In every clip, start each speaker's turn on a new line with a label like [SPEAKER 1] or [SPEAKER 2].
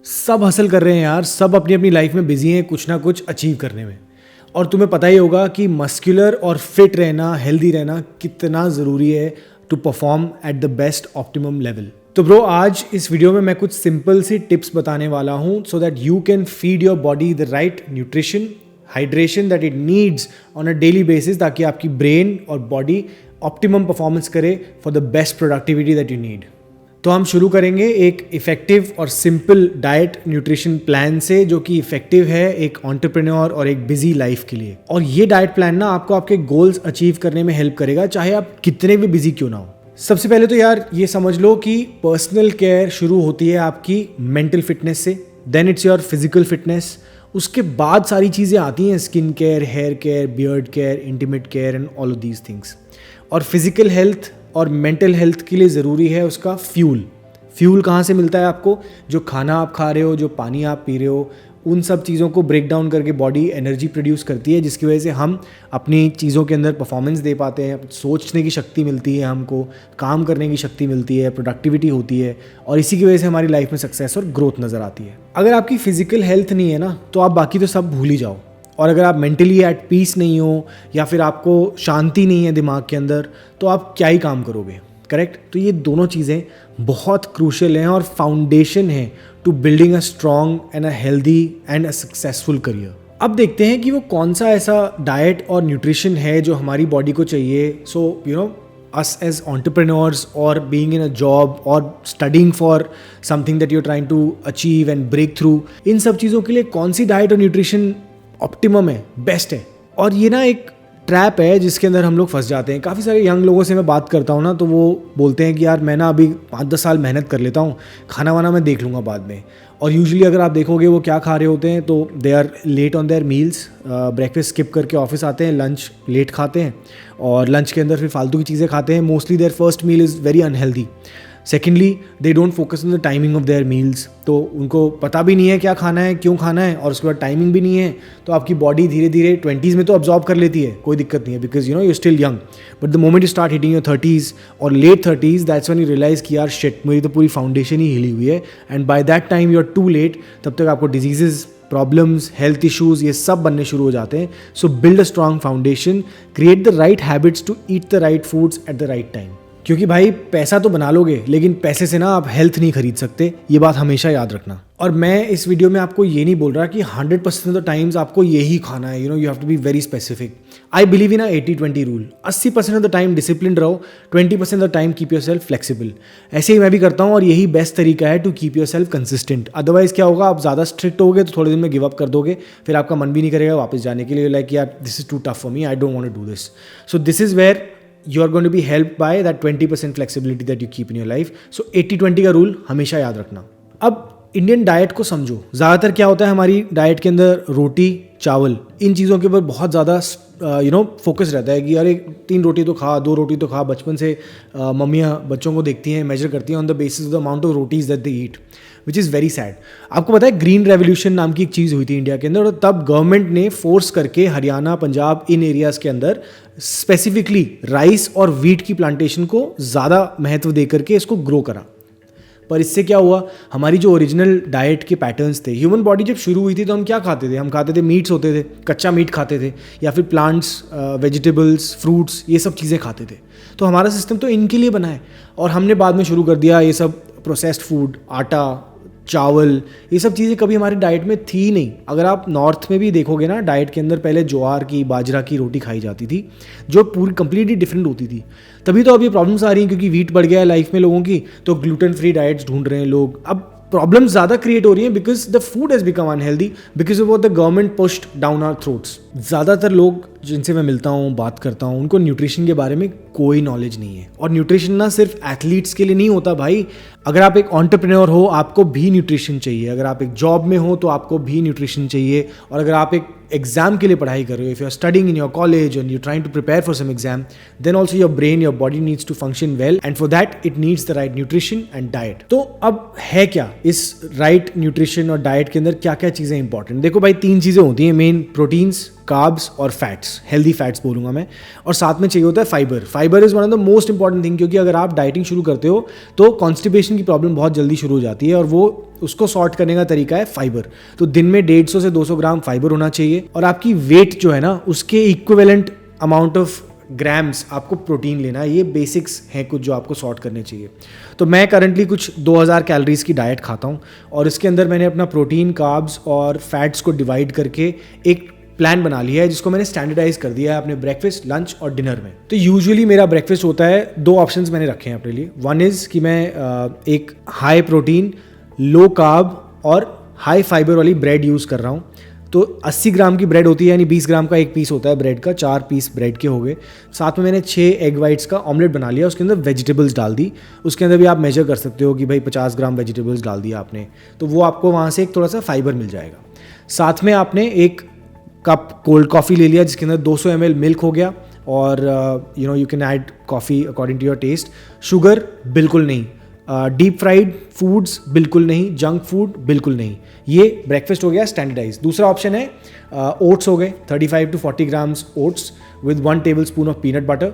[SPEAKER 1] सब हसल कर रहे हैं यार, सब अपनी अपनी लाइफ में बिजी हैं कुछ ना कुछ अचीव करने में। और तुम्हें पता ही होगा कि मस्कुलर और फिट रहना, हेल्दी रहना कितना ज़रूरी है to perform at the best optimum level. तो ब्रो, आज इस वीडियो में मैं कुछ सिंपल सी टिप्स बताने वाला हूँ so that you can feed your body the right nutrition, hydration that it needs on a daily basis, ताकि आपकी ब्रेन और बॉडी ऑप्टिमम परफॉर्मेंस करे for the best productivity that you need. तो हम शुरू करेंगे एक इफेक्टिव और सिंपल डाइट न्यूट्रिशन प्लान से, जो कि इफेक्टिव है एक एंटरप्रेन्योर और एक बिजी लाइफ के लिए। और ये डाइट प्लान ना आपको आपके गोल्स अचीव करने में हेल्प करेगा, चाहे आप कितने भी बिजी क्यों ना हो। सबसे पहले तो यार ये समझ लो कि पर्सनल केयर शुरू होती है आपकी मेंटल फिटनेस से, then it's your physical fitness, उसके बाद सारी चीज़ें आती हैं skin care, hair care, beard care, intimate care and all of these things. और फिजिकल हेल्थ और मेंटल हेल्थ के लिए ज़रूरी है उसका फ्यूल कहाँ से मिलता है आपको? जो खाना आप खा रहे हो, जो पानी आप पी रहे हो, उन सब चीज़ों को ब्रेक डाउन करके बॉडी एनर्जी प्रोड्यूस करती है, जिसकी वजह से हम अपनी चीज़ों के अंदर परफॉर्मेंस दे पाते हैं, सोचने की शक्ति मिलती है, हमको काम करने की शक्ति मिलती है, प्रोडक्टिविटी होती है, और इसी की वजह से हमारी लाइफ में सक्सेस और ग्रोथ नज़र आती है। अगर आपकी फिजिकल हेल्थ नहीं है ना, तो आप बाकी तो सब भूल ही जाओ। और अगर आप मेंटली एट पीस नहीं हो या फिर आपको शांति नहीं है दिमाग के अंदर, तो आप क्या ही काम करोगे, करेक्ट? तो ये दोनों चीज़ें बहुत क्रूशियल हैं और फाउंडेशन है to building a strong and a healthy and a successful career. अब देखते हैं कि वो कौन सा ऐसा डाइट और न्यूट्रिशन है जो हमारी बॉडी को चाहिए। सो us as entrepreneurs or being in a job or studying for something that you're trying to achieve and break through, इन सब चीज़ों के लिए कौन सी डाइट और न्यूट्रिशन ऑप्टिमम है, बेस्ट है। और ये ना एक ट्रैप है जिसके अंदर हम लोग फंस जाते हैं। काफ़ी सारे यंग लोगों से मैं बात करता हूँ ना, तो वो बोलते हैं कि यार मैं ना अभी 5-10 साल मेहनत कर लेता हूँ, खाना वाना मैं देख लूँगा बाद में। और यूजुअली अगर आप देखोगे वो क्या खा रहे होते हैं, तो they are late on their meals, breakfast skip करके ऑफिस आते हैं, लंच लेट खाते हैं और लंच के अंदर फिर फालतू की चीज़ें खाते हैं। Mostly their first meal is very unhealthy. Secondly, they don't focus on the timing of their meals, तो उनको पता भी नहीं है क्या खाना है, क्यों खाना है, और उसके बाद टाइमिंग भी नहीं है। तो आपकी बॉडी धीरे धीरे 20s में तो अब्जॉर्ब कर लेती है, कोई दिक्कत नहीं है, because you still young. But the moment you start hitting your 30s और late 30s, that's when you realize कि यार शिट, मेरी तो पूरी फाउंडेशन ही हिली हुई है, and by that time you are too late. तब तक आपको डिजीजेज, प्रॉब्लम्स, हेल्थ इश्यूज, ये सब बनने शुरू हो जाते हैं। So build a strong foundation, create the right habits to eat the right foods at the right time. क्योंकि भाई पैसा तो बना लोगे, लेकिन पैसे से ना आप हेल्थ नहीं खरीद सकते, ये बात हमेशा याद रखना। और मैं इस वीडियो में आपको ये नहीं बोल रहा कि 100% ऑफ द टाइम्स आपको यही खाना है, you have to be very specific. I believe in 80-20 rule. 80% of the time discipline रहो, 20% of the time keep your self flexible. ऐसे ही मैं भी करता हूँ, और यही बेस्ट तरीका है to keep your self consistent. Otherwise क्या होगा, आप ज़्यादा स्ट्रिक्ट होगे तो थोड़े दिन में गिव अप कर दोगे, फिर आपका मन भी नहीं करेगा वापस जाने के लिए, लाइक यार this is too tough for me, I don't want to do this. So this is where you are going to be helped by that 20% flexibility that you keep in your life. So 80-20 का rule हमेशा याद रखना। अब Indian diet को समझो। ज़्यादातर क्या होता है हमारी डाइट के अंदर, रोटी, चावल, इन चीज़ों के ऊपर बहुत ज़्यादा फोकस रहता है कि अरे 3 रोटी तो खा, 2 रोटी तो खा। बचपन से मम्मियाँ बच्चों को देखती हैं, मेजर करती हैं on the basis of the amount of rotis that they eat, which is very sad. आपको पता है ग्रीन रेवोल्यूशन नाम की एक चीज़ हुई थी इंडिया के अंदर, और तब गवर्नमेंट ने फोर्स करके हरियाणा, पंजाब, इन एरियाज़ के अंदर स्पेसिफिकली राइस और वीट की प्लांटेशन को ज़्यादा महत्व दे करके इसको ग्रो करा। पर इससे क्या हुआ, हमारी जो ओरिजिनल डाइट के पैटर्न्स थे, ह्यूमन बॉडी जब शुरू हुई थी तो हम क्या खाते थे? हम खाते थे मीट्स होते थे, कच्चा मीट खाते थे, या फिर प्लांट्स, वेजिटेबल्स, फ्रूट्स, ये सब चीज़ें खाते थे। तो हमारा सिस्टम तो इनके लिए बना है, और हमने बाद में शुरू कर दिया ये सब प्रोसेस्ड फूड, आटा, चावल, ये सब चीज़ें कभी हमारी डाइट में थी नहीं। अगर आप नॉर्थ में भी देखोगे ना, डाइट के अंदर पहले ज्वार की, बाजरा की रोटी खाई जाती थी, जो पूरी कंप्लीटली डिफरेंट होती थी। तभी तो अब ये प्रॉब्लम्स आ रही हैं, क्योंकि वीट बढ़ गया है लाइफ में लोगों की, तो ग्लूटेन फ्री डाइट्स ढूंढ रहे हैं लोग। अब प्रॉब्लम्स ज़्यादा क्रिएट हो रही हैं because the food has become unhealthy, because of what the government pushed down our throats. ज़्यादातर लोग जिनसे मैं मिलता हूँ, बात करता हूँ, उनको न्यूट्रिशन के बारे में कोई नॉलेज नहीं है। और न्यूट्रिशन ना सिर्फ एथलीट्स के लिए नहीं होता भाई। अगर आप एक एंटरप्रेन्योर हो, आपको भी न्यूट्रिशन चाहिए। अगर आप एक जॉब में हो तो आपको भी न्यूट्रिशन चाहिए। और अगर आप एक एग्जाम के लिए पढ़ाई कर रहे हो, if you are studying in your college and you trying to prepare for some exam, then also your brain, your body needs to function well, and for that it needs the right nutrition and diet. तो अब है क्या इस right nutrition और diet के अंदर, क्या क्या चीज़ें इंपॉर्टेंट? देखो भाई, 3 चीज़ें होती हैं मेन: प्रोटीन्स, कार्ब्स और फैट्स, हेल्दी फैट्स बोलूँगा मैं, और साथ में चाहिए होता है fibre. Fibre is one of the most important thing, क्योंकि अगर आप डाइटिंग शुरू करते हो तो कॉन्स्टिपेशन की प्रॉब्लम बहुत जल्दी शुरू हो जाती है, और वो उसको सॉर्ट करने का तरीका है फाइबर. तो दिन में 150 से 200 ग्राम फाइबर होना चाहिए, और आपकी वेट जो है ना उसके इक्विवेलेंट अमाउंट ऑफ ग्राम्स आपको प्रोटीन लेना है. ये बेसिक्स हैं कुछ जो आपको सॉर्ट करने चाहिए. तो मैं करंटली कुछ 2000 कैलोरीज की डाइट खाता हूँ, और इसके अंदर मैंने अपना प्रोटीन, कार्ब्स और फैट्स को डिवाइड करके एक प्लान बना लिया है, जिसको मैंने स्टैंडर्डाइज कर दिया है अपने ब्रेकफास्ट, लंच और डिनर में. तो यूजुअली मेरा ब्रेकफास्ट होता है, 2 ऑप्शंस मैंने रखे हैं अपने लिए. वन इज़ कि मैं एक हाई प्रोटीन, लो कार्ब और हाई फाइबर वाली ब्रेड यूज़ कर रहा हूँ. तो 80 ग्राम की ब्रेड होती है, यानी 20 ग्राम का एक पीस होता है ब्रेड का, 4 पीस ब्रेड के हो गए. साथ में मैंने 6 एग वाइट्स का ऑमलेट बना लिया, उसके अंदर वेजिटेबल्स डाल दी. उसके अंदर भी आप मेजर कर सकते हो कि भाई 50 ग्राम वेजिटेबल्स डाल दिया आपने, तो वो आपको वहाँ से एक थोड़ा सा फाइबर मिल जाएगा. साथ में आपने एक कप कोल्ड कॉफ़ी ले लिया, जिसके अंदर 200 ml मिल्क हो गया, और you can add coffee according to your taste. Sugar बिल्कुल नहीं, डीप फ्राइड फूड्स बिल्कुल नहीं, जंक फूड बिल्कुल नहीं. ये ब्रेकफास्ट हो गया स्टैंडर्डाइज. दूसरा ऑप्शन है ओट्स हो गए, 35 to 40 grams oats with 1 table spoon of peanut butter,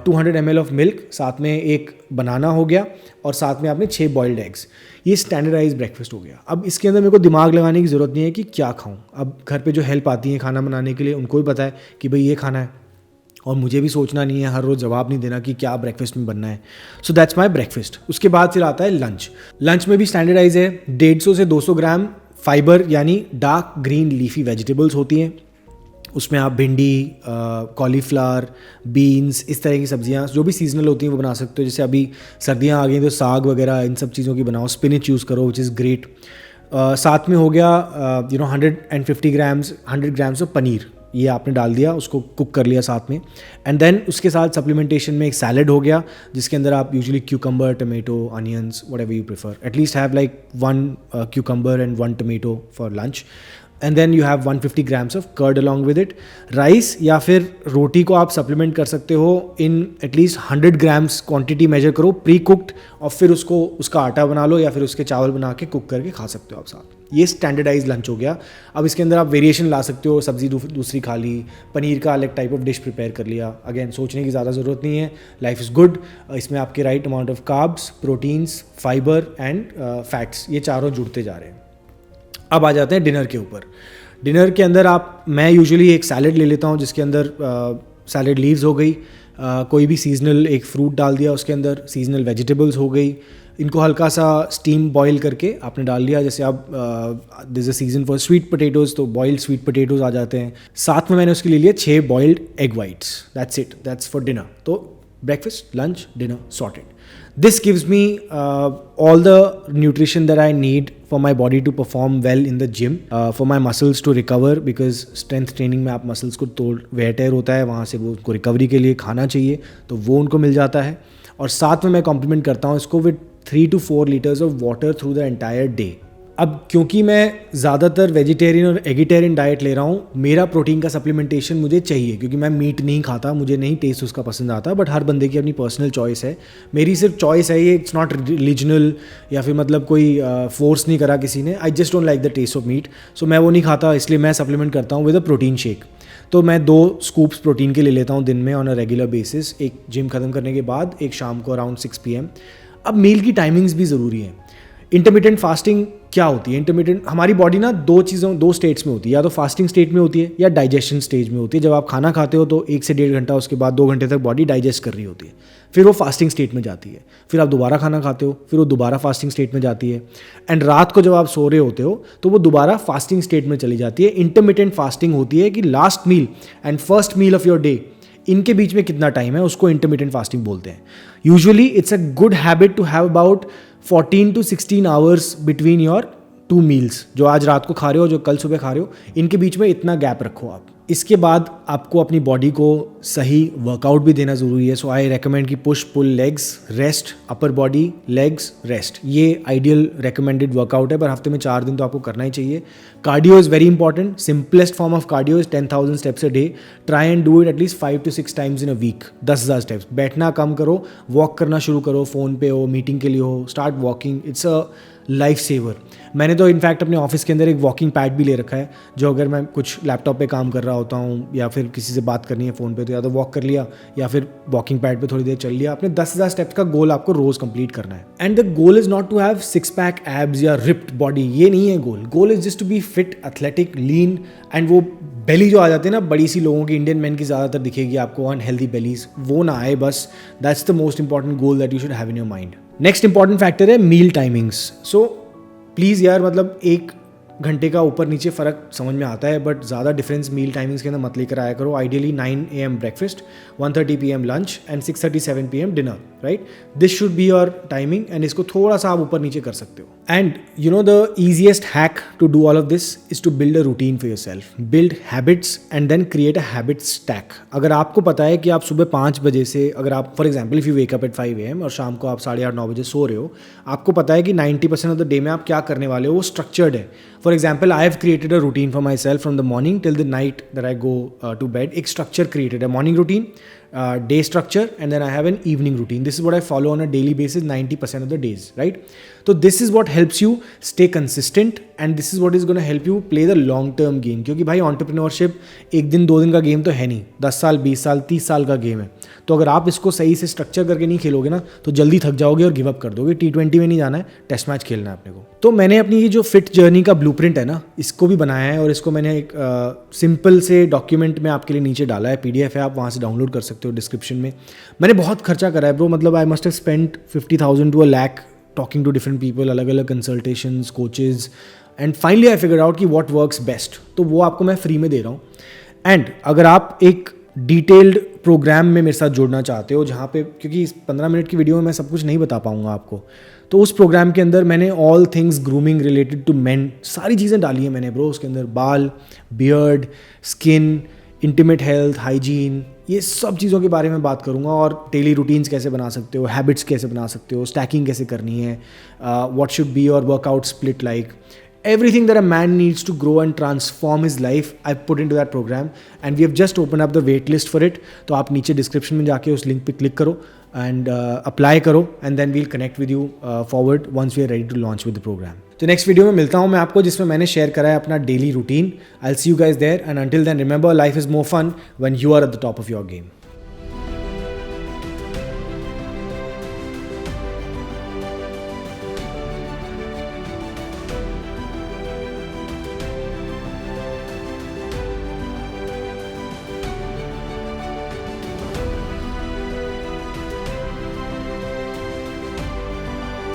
[SPEAKER 1] 200 ml of milk, साथ में एक बनाना हो गया, और साथ में आपने 6 बॉइल्ड एग्स. ये स्टैंडर्डाइज ब्रेकफास्ट हो गया. अब इसके अंदर मेरे को दिमाग लगाने की ज़रूरत नहीं है कि क्या खाऊं. अब घर पे जो हेल्प आती है खाना बनाने के लिए, उनको भी पता है कि भाई ये खाना है, और मुझे भी सोचना नहीं है, हर रोज़ जवाब नहीं देना कि क्या ब्रेकफास्ट में बनना है. So that's my breakfast. उसके बाद फिर आता है लंच. लंच में भी स्टैंडर्डाइज है, 150 से 200 ग्राम फाइबर यानी डार्क ग्रीन लीफी वेजिटेबल्स होती हैं. उसमें आप भिंडी, कॉलीफ्लावर, बीन्स, इस तरह की सब्जियां जो भी सीजनल होती हैं वो बना सकते हो. जैसे अभी सर्दियां आ गई तो साग वगैरह इन सब चीज़ों की बनाओ. स्पिनच यूज़ करो विच इज़ ग्रेट. साथ में हो गया 150 ग्राम्स 100 ग्राम्स ऑफ पनीर, ये आपने डाल दिया, उसको कुक कर लिया साथ में. एंड देन उसके साथ सप्लीमेंटेशन में एक सैलड हो गया, जिसके अंदर आप usually cucumber, tomato, onions, whatever you prefer, at least have like 1 cucumber and 1 tomato for lunch. And then you have 150 grams of curd along with it. Rice या फिर रोटी को आप सप्लीमेंट कर सकते हो in at least 100 grams quantity measure करो pre cooked, और फिर उसका आटा बना लो या फिर उसके चावल बना के कुक करके खा सकते हो आप साथ. ये स्टैंडर्डाइज लंच हो गया. अब इसके अंदर आप वेरिएशन ला सकते हो, सब्जी दूसरी खा ली, पनीर का अलग टाइप ऑफ डिश प्रिपेयर कर लिया. अगेन सोचने की ज़्यादा ज़रूरत नहीं है, लाइफ इज़ गुड. इसमें आपके right amount of carbs, proteins, fibre and fats, ये चारों जुड़ते जा रहे हैं. अब आ जाते हैं डिनर के ऊपर. डिनर के अंदर मैं यूजुअली एक सैलड ले लेता हूँ, जिसके अंदर सैलड लीव्स हो गई, कोई भी सीजनल एक फ्रूट डाल दिया उसके अंदर, सीजनल वेजिटेबल्स हो गई, इनको हल्का सा स्टीम बॉईल करके आपने डाल लिया. जैसे आप this a season for sweet potatoes, तो बॉइल्ड स्वीट पोटैटोज़ आ जाते हैं. साथ में मैंने उसके लिए लिया 6 boiled egg whites. That's it, that's for dinner. तो breakfast, lunch, dinner sorted. This gives me all the nutrition that I need for my body to perform well in the gym, for my muscles to recover, because strength training में आप muscles को तोड़ wear tear होता है, वहाँ से वो उनको recovery के लिए खाना चाहिए, तो वो उनको मिल जाता है. और साथ में मैं complement करता हूँ इसको with 3 to 4 liters of water through the entire day. अब क्योंकि मैं ज़्यादातर वेजिटेरियन और एगिटेरियन डाइट ले रहा हूँ, मेरा प्रोटीन का सप्लीमेंटेशन मुझे चाहिए, क्योंकि मैं मीट नहीं खाता, मुझे नहीं टेस्ट उसका पसंद आता. बट हर बंदे की अपनी पर्सनल चॉइस है. मेरी सिर्फ चॉइस है ये, इट्स नॉट रिलीजनल या फिर मतलब कोई फोर्स नहीं करा किसी ने. I just don't like the taste of meat, so मैं वो नहीं खाता, इसलिए मैं सप्लीमेंट करता हूँ विद अ प्रोटीन शेक. तो मैं 2 स्कूप्स प्रोटीन के ले लेता हूँ दिन में ऑन अ रेगुलर बेसिस, एक जिम ख़त्म करने के बाद, एक शाम को अराउंड 6 PM. अब मील की टाइमिंग्स भी ज़रूरी है. इंटरमिटेंट फास्टिंग क्या होती है? इंटरमिटेंट, हमारी बॉडी ना 2 स्टेट्स में होती है, या तो फास्टिंग स्टेट में होती है या डाइजेशन स्टेज में होती है. जब आप खाना खाते हो तो 1 से 1.5 घंटा, उसके बाद 2 घंटे तक बॉडी डाइजेस्ट कर रही होती है, फिर वो फास्टिंग स्टेट में जाती है. फिर आप दोबारा खाना खाते हो, फिर वो दोबारा फास्टिंग स्टेट में जाती है. एंड रात को जब आप सो रहे होते हो तो वो दोबारा फास्टिंग स्टेट में चली जाती है. इंटरमिटेंट फास्टिंग होती है कि last meal and first meal of your day, इनके बीच में कितना टाइम है, उसको इंटरमिटेंट फास्टिंग बोलते हैं. Usually it's a good habit to have about 14 to 16 hours between your 2 meals. जो आज रात को खा रहे हो, जो कल सुबह खा रहे हो, इनके बीच में इतना गैप रखो आप. इसके बाद आपको अपनी बॉडी को सही वर्कआउट भी देना ज़रूरी है. सो आई रेकमेंड कि push pull legs rest, upper body legs rest, ये आइडियल रेकमेंडेड वर्कआउट है. पर हफ्ते में 4 दिन तो आपको करना ही चाहिए. Cardio is very important. Simplest form of cardio is 10,000 steps a day. Try and do it at least 5 to 6 times in a week. 10,000 steps. बैठना कम करो, वॉक करना शुरू करो. फ़ोन पे हो, मीटिंग के लिए हो, start walking. It's a life saver. मैंने तो इनफैक्ट अपने ऑफिस के अंदर एक वॉकिंग पैड भी ले रखा है, जो अगर मैं कुछ लैपटॉप पे काम कर रहा होता हूँ या फिर किसी से बात करनी है फ़ोन पे, तो या तो वॉक कर लिया या फिर वॉकिंग पैड पे थोड़ी देर चल लिया। अपने 10,000 स्टेप्स का गोल आपको रोज़ कंप्लीट करना है। And the goal is not to have 6-पैक एब्स या रिप्ड बॉडी, ये नहीं है goal. Goal is just to be fit, athletic, lean, and वो बेली जो आ जाती है ना बड़ी सी लोगों की, इंडियन मैन की ज़्यादातर दिखेगी आपको अनहेल्दी बेलीज, वो ना आए बस। That's the most important goal that you should have in your mind. Next important factor है मील टाइमिंग्स। सो प्लीज़ यार, मतलब 1 घंटे का ऊपर नीचे फ़र्क समझ में आता है, बट ज़्यादा डिफरेंस मील टाइमिंग्स के अंदर मत लेकर आया करो। Ideally 9 AM breakfast, 1:30 PM lunch and 6:37 PM dinner, right? This should be your timing, and इसको थोड़ा सा आप ऊपर नीचे कर सकते हो। And you know the easiest hack to do all of this is to build a routine for yourself, build habits and then create a habit stack. अगर आपको पता है कि आप सुबह 5 बजे से, अगर आप for example if you wake up at 5 AM और शाम को आप 8:30-9 बजे सो रहे हो, आपको पता है कि 90% ऑफ द डे में आप क्या करने वाले हो, वो स्ट्रक्चर्ड है। For example, I have created a routine for myself from the morning till the night that I go to bed. एक स्ट्रक्चर क्रिएटेड है, morning routine, day structure, and then I have an evening routine. This is what I follow on a daily basis 90% of the days, right? So this is what helps you stay consistent, and this is what is going to help you play the long term game. क्योंकि भाई entrepreneurship 1 दिन 2 दिन का game तो है नहीं, 10 साल 20 साल 30 साल का गेम है। तो अगर आप इसको सही से स्ट्रक्चर करके नहीं खेलोगे ना, तो जल्दी थक जाओगे और गिव अप कर दोगे। T20 में नहीं जाना है, टेस्ट मैच खेलना है अपने को। तो मैंने अपनी ये जो फिट जर्नी का ब्लूप्रिंट है ना, इसको भी बनाया है, और इसको मैंने एक सिंपल से डॉक्यूमेंट में आपके लिए नीचे डाला है, PDF है, आप वहाँ से डाउनलोड कर सकते हो डिस्क्रिप्शन में। मैंने बहुत खर्चा करा है ब्रो, मतलब I must have spent 50,000 to 1,00,000 talking to different people, अलग अलग consultations, coaches, and finally I figure out कि व्हाट वर्क्स बेस्ट। तो वो आपको मैं फ्री में दे रहा हूँ। एंड अगर आप एक डिटेल्ड प्रोग्राम में मेरे साथ जुड़ना चाहते हो, जहाँ पे, क्योंकि इस 15 मिनट की वीडियो में मैं सब कुछ नहीं बता पाऊँगा आपको, तो उस प्रोग्राम के अंदर मैंने all things grooming related to men, सारी चीज़ें डाली हैं मैंने ब्रो। उसके अंदर बाल, beard, skin, intimate health, hygiene, ये सब चीज़ों के बारे में बात करूँगा, और डेली रूटीन्स कैसे बना सकते हो, हैबिट्स कैसे बना सकते हो, स्टैकिंग कैसे करनी है, what should be your workout split like, everything that a man needs to grow and transform his life, I've put into that program, and we have just opened up the wait list for it. तो आप नीचे description में जाके उस link पे click करो and apply करो, and then we'll connect with you forward once we are ready to launch with the program. तो नेक्स्ट वीडियो में मिलता हूँ मैं आपको, जिसमें मैंने शेयर करा है अपना daily routine. I will see you guys there, and until then remember, life is more fun when you are at the top of your game.